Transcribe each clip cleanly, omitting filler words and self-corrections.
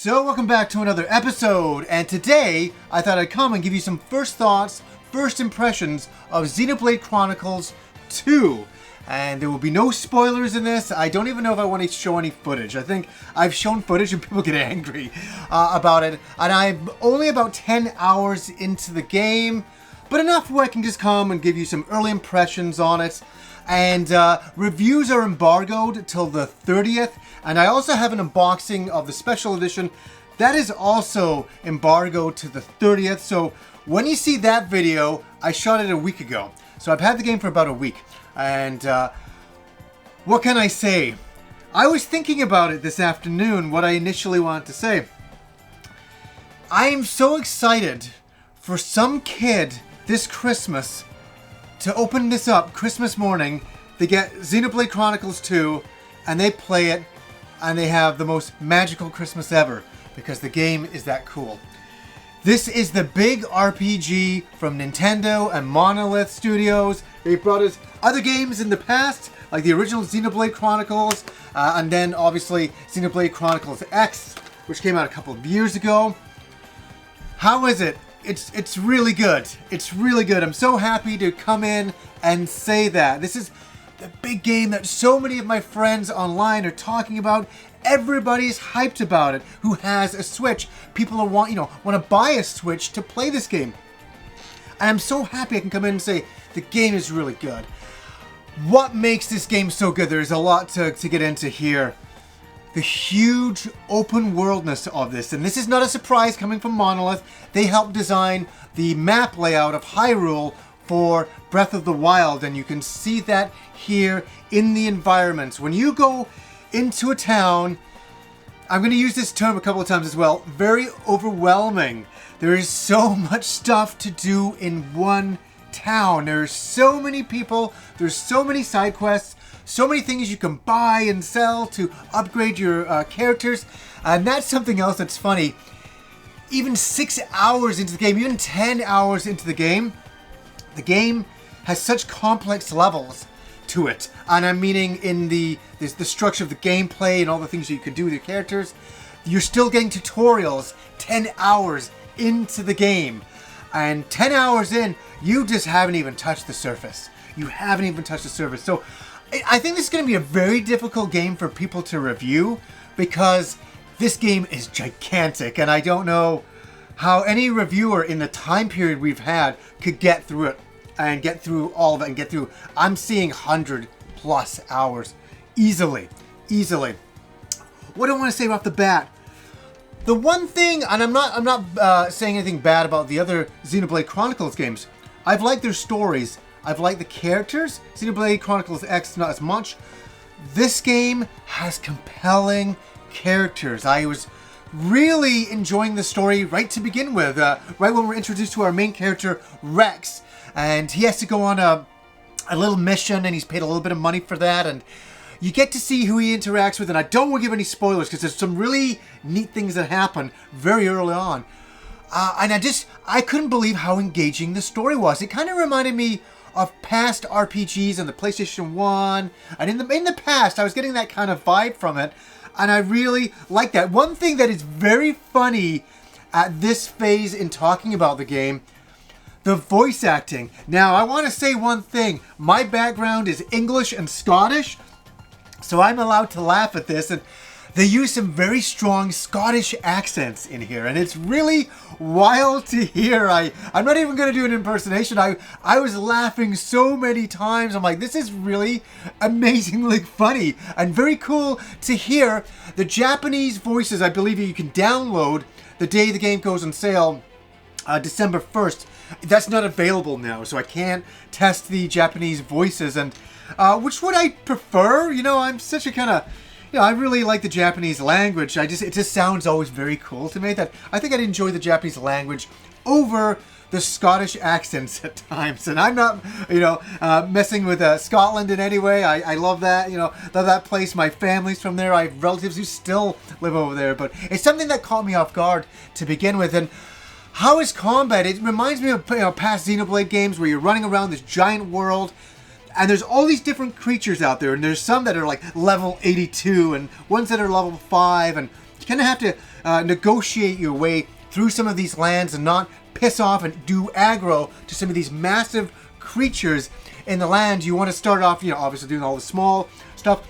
So welcome back to another episode, and today I thought I'd come and give you some first thoughts, first impressions of Xenoblade Chronicles 2. And there will be no spoilers in this. I don't even know if I want to show any footage. I think I've shown footage and people get angry about it. And I'm only about 10 hours into the game, but enough where I can just come and give you some early impressions on it. And reviews are embargoed till the 30th. And I also have an unboxing of the special edition. That is also embargoed to the 30th. So when you see that video, I shot it a week ago. So I've had the game for about a week. And what can I say? I was thinking about it this afternoon, what I initially wanted to say. I am so excited for some kid this Christmas to open this up Christmas morning. They get Xenoblade Chronicles 2 and they play it and they have the most magical Christmas ever because the game is that cool. This is the big RPG from Nintendo and Monolith Studios. They've brought us other games in the past, like the original Xenoblade Chronicles, and then obviously Xenoblade Chronicles X, which came out a couple of years ago. How is it? It's really good. It's really good. I'm so happy to come in and say that. This is the big game that so many of my friends online are talking about. Everybody's hyped about it who has a Switch. People want to buy a Switch to play this game. And I'm so happy I can come in and say the game is really good. What makes this game so good? There's a lot to get into here. The huge open worldness of this. And this is not a surprise coming from Monolith. They helped design the map layout of Hyrule for Breath of the Wild. And you can see that here in the environments. When you go into a town, I'm going to use this term a couple of times as well, very overwhelming. There is so much stuff to do in one town. There's so many people, there's so many side quests, so many things you can buy and sell to upgrade your characters. And that's something else that's funny. Even 6 hours into the game, even 10 hours into the game has such complex levels to it. And I'm meaning in the structure of the gameplay and all the things you can do with your characters. You're still getting tutorials 10 hours into the game. And 10 hours in, you just haven't even touched the surface. You haven't even touched the surface. So I think this is going to be a very difficult game for people to review because this game is gigantic. And I don't know how any reviewer in the time period we've had could get through it. And get through all of it and get through. I'm seeing 100+ hours easily. What do I want to say off the bat? The one thing, and I'm not saying anything bad about the other Xenoblade Chronicles games. I've liked their stories. I've liked the characters. Xenoblade Chronicles X not as much. This game has compelling characters. I was really enjoying the story right to begin with. Right when we're introduced to our main character, Rex. And he has to go on a little mission, and he's paid a little bit of money for that. And you get to see who he interacts with. And I don't want to give any spoilers because there's some really neat things that happen very early on. And I couldn't believe how engaging the story was. It kind of reminded me of past RPGs on the PlayStation 1. And in the past, I was getting that kind of vibe from it. And I really like that. One thing that is very funny at this phase in talking about the game, the voice acting. Now, I want to say one thing. My background is English and Scottish, so I'm allowed to laugh at this. And they use some very strong Scottish accents in here, and it's really wild to hear. I'm not even going to do an impersonation. I was laughing so many times. I'm like, this is really amazingly funny and very cool to hear. The Japanese voices, I believe you can download the day the game goes on sale, December 1st. That's not available now, so I can't test the Japanese voices. And which would I prefer? I'm such a kind of, I really like the Japanese language. it just sounds always very cool to me. That I think I'd enjoy the Japanese language over the Scottish accents at times. And I'm not, messing with Scotland in any way. I love that. Love that place. My family's from there. I have relatives who still live over there. But it's something that caught me off guard to begin with. And how is combat? It reminds me of past Xenoblade games where you're running around this giant world and there's all these different creatures out there, and there's some that are like level 82 and ones that are level 5, and you kind of have to negotiate your way through some of these lands and not piss off and do aggro to some of these massive creatures in the land. You want to start off, obviously doing all the small stuff.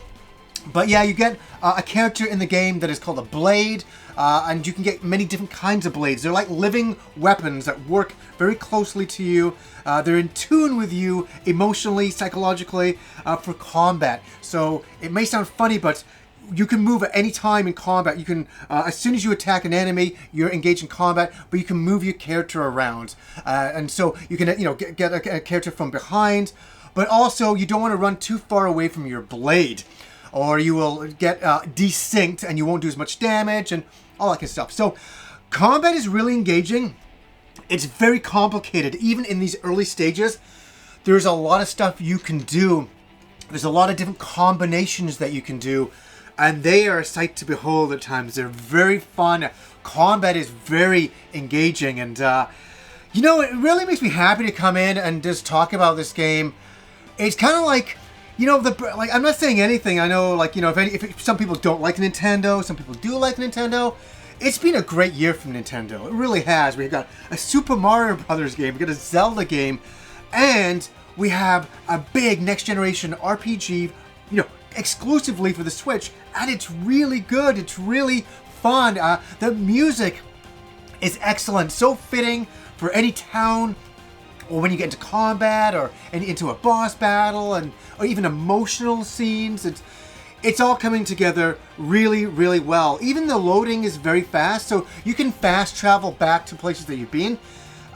But yeah, you get a character in the game that is called a blade, and you can get many different kinds of blades. They're like living weapons that work very closely to you. They're in tune with you emotionally, psychologically, for combat. So it may sound funny, but you can move at any time in combat. You can, as soon as you attack an enemy, you're engaged in combat, but you can move your character around. And so you can, get a character from behind, but also you don't want to run too far away from your blade, or you will get desynced and you won't do as much damage and all that kind of stuff. So combat is really engaging. It's very complicated. Even in these early stages, there's a lot of stuff you can do. There's a lot of different combinations that you can do, and they are a sight to behold at times. They're very fun. Combat is very engaging, and it really makes me happy to come in and just talk about this game. It's kind of like, I'm not saying anything. I know, if some people don't like Nintendo, some people do like Nintendo. It's been a great year from Nintendo. It really has. We've got a Super Mario Brothers game, we've got a Zelda game, and we have a big next generation RPG, exclusively for the Switch, and it's really good. It's really fun. The music is excellent, so fitting for any town, or when you get into combat, or into a boss battle, or even emotional scenes. It's all coming together really, really well. Even the loading is very fast, so you can fast travel back to places that you've been.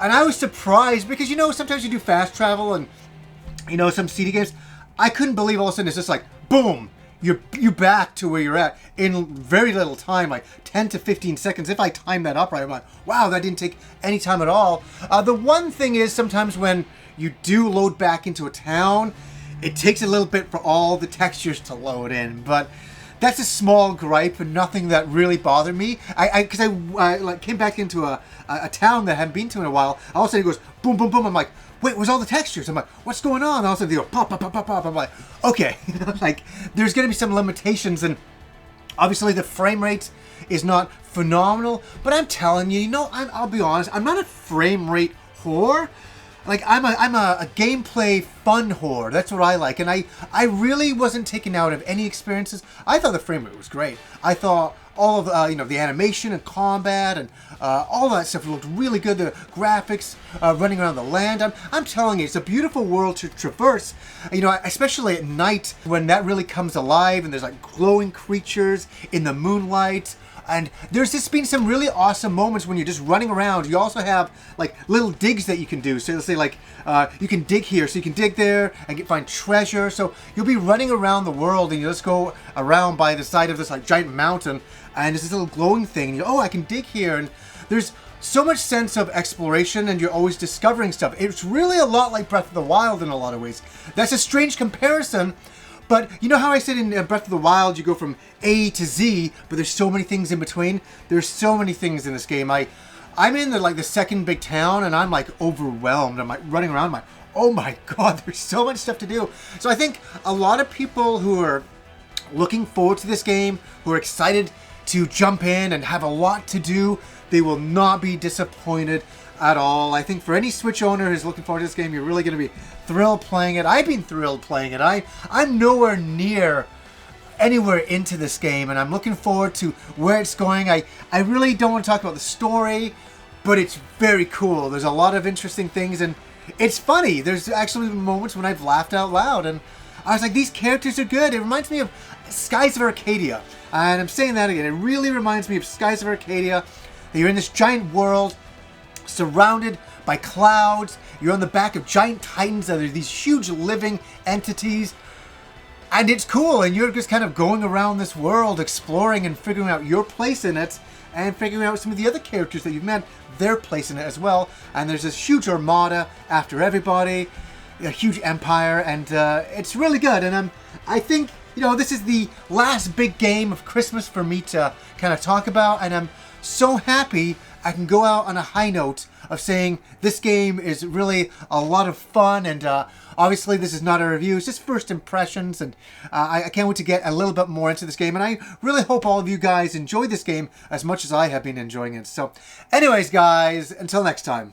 And I was surprised because, sometimes you do fast travel and, some CD games. I couldn't believe all of a sudden it's just like, boom, you're back to where you're at in very little time, like 10 to 15 seconds. If I time that up right, I'm like, wow, that didn't take any time at all. The one thing is sometimes when you do load back into a town, it takes a little bit for all the textures to load in, but that's a small gripe and nothing that really bothered me. Because I came back into a town that I hadn't been to in a while. All of a sudden it goes boom, boom, boom. I'm like, wait, where's all the textures? I'm like, what's going on? And all of a sudden they go pop, pop, pop, pop, pop. I'm like, okay. There's going to be some limitations, and obviously the frame rate is not phenomenal, but I'm telling you, I'll be honest, I'm not a frame rate whore. I'm a gameplay fun whore. That's what I like. And I really wasn't taken out of any experiences. I thought the frame rate was great. I thought all of the animation and combat and all that stuff looked really good. The graphics, running around the land. I'm telling you, it's a beautiful world to traverse. Especially at night when that really comes alive and there's like glowing creatures in the moonlight. And there's just been some really awesome moments when you're just running around. You also have like little digs that you can do. So let's say you can dig here, so you can dig there and find treasure. So you'll be running around the world and you just go around by the side of this like giant mountain, and there's this little glowing thing. And I can dig here. And there's so much sense of exploration, and you're always discovering stuff. It's really a lot like Breath of the Wild in a lot of ways. That's a strange comparison. But you know how I said in Breath of the Wild, you go from A to Z, but there's so many things in between? There's so many things in this game. I'm in the second big town, and I'm like overwhelmed. I'm like running around, I'm like, oh my god, there's so much stuff to do. So I think a lot of people who are looking forward to this game, who are excited to jump in and have a lot to do, they will not be disappointed at all. I think for any Switch owner who's looking forward to this game, you're really going to be thrilled playing it. I've been thrilled playing it. I'm nowhere near anywhere into this game, and I'm looking forward to where it's going. I really don't want to talk about the story, but it's very cool. There's a lot of interesting things, and it's funny. There's actually moments when I've laughed out loud, and I was like, these characters are good. It reminds me of Skies of Arcadia, and I'm saying that again. It really reminds me of Skies of Arcadia. You're in this giant world surrounded by clouds. You're on the back of giant titans that are these huge living entities. And it's cool, and you're just kind of going around this world, exploring and figuring out your place in it, and figuring out some of the other characters that you've met, their place in it as well. And there's this huge armada after everybody, a huge empire, and it's really good. And I think you know, this is the last big game of Christmas for me to kind of talk about, and I'm so happy I can go out on a high note of saying this game is really a lot of fun, and obviously this is not a review, it's just first impressions, and I can't wait to get a little bit more into this game, and I really hope all of you guys enjoy this game as much as I have been enjoying it. So anyways guys, until next time.